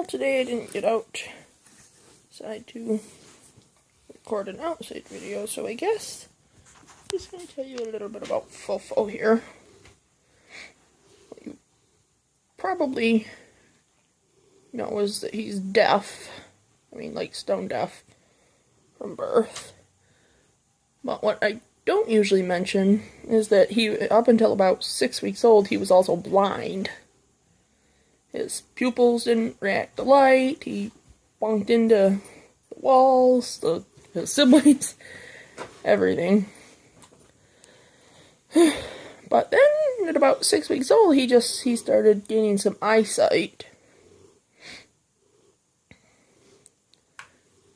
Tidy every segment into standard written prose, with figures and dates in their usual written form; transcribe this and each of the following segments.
today I didn't get out. Decided to record an outside video, so I guess I'm just going to tell you a little bit about FoFo here. What you probably know is that he's deaf. I mean, like stone deaf from birth. But what I don't usually mention is that he, up until about 6 weeks old, he was also blind. His pupils didn't react to light, he bumped into the walls, his siblings, everything. But then, at about 6 weeks old, he started gaining some eyesight.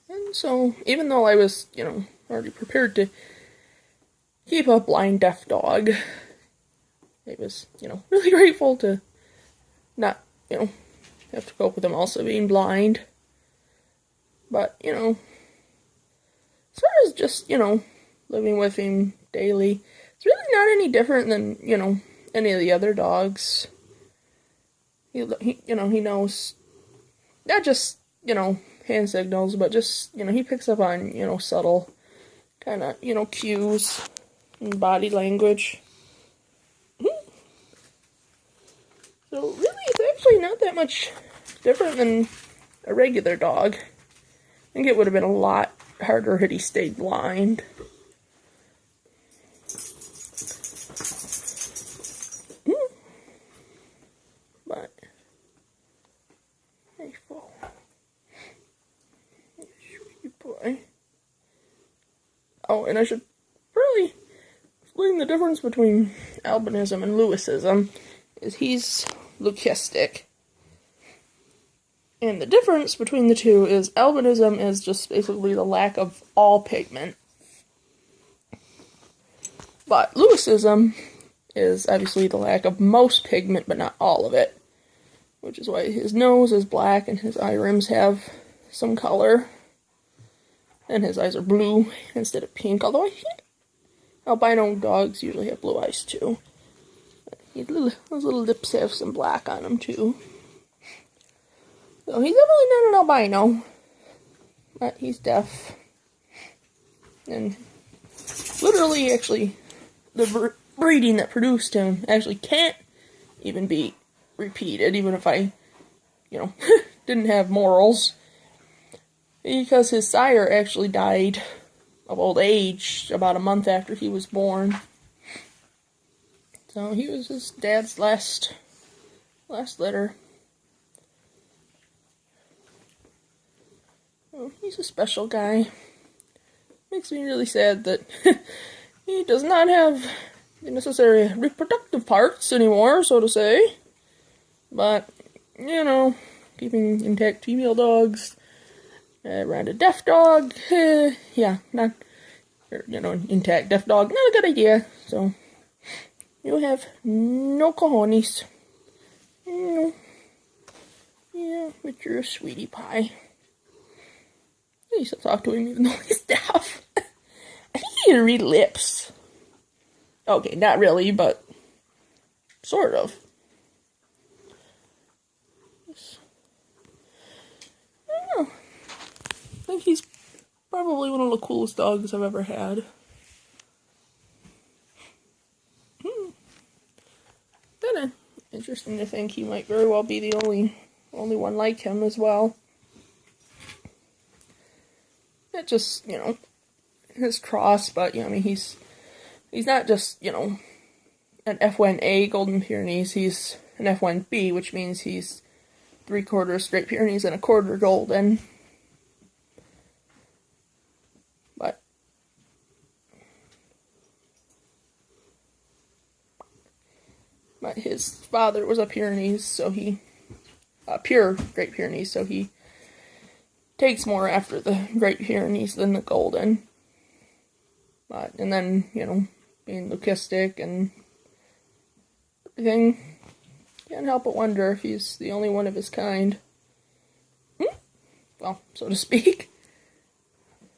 And so, even though I was, already prepared to keep a blind deaf dog, I was, really grateful to not, have to cope with him also being blind. But, as far as just, living with him daily, it's really not any different than, any of the other dogs. He knows, not just, hand signals, but just, he picks up on, subtle kind of, cues and body language. So really, it's actually not that much different than a regular dog. I think it would have been a lot harder had he stayed blind. But, hey, Fo. Sweet boy. Oh, and I should probably explain the difference between albinism and leucism. Is he's leucistic. And the difference between the two is albinism is just basically the lack of all pigment. But leucism is obviously the lack of most pigment, but not all of it. Which is why his nose is black and his eye rims have some color. And his eyes are blue instead of pink, although I think albino dogs usually have blue eyes too. Those little lips have some black on them too. So he's definitely not an albino, but he's deaf. And literally, actually, the breeding that produced him actually can't even be repeated, even if I, didn't have morals. Because his sire actually died of old age about a month after he was born. So he was his dad's last litter. Oh, he's a special guy. Makes me really sad that he does not have the necessary reproductive parts anymore, so to say. But, keeping intact female dogs around a deaf dog, intact deaf dog, not a good idea. So, you have no cojones. No. Yeah, but you're a sweetie pie. I used to talk to him even though he's deaf. I think he can read lips. Okay, not really, but sort of. I don't know. I think he's probably one of the coolest dogs I've ever had. Kinda interesting to think he might very well be the only one like him as well. Not just, his cross, but, he's not just, an F1a Golden Pyrenees, he's an F1b, which means he's 3/4 Great Pyrenees and 1/4 Golden. But his father was a Pyrenees, so pure Great Pyrenees, so he takes more after the Great Pyrenees than the Golden. And then, being leucistic and everything, can't help but wonder if he's the only one of his kind. Well, so to speak.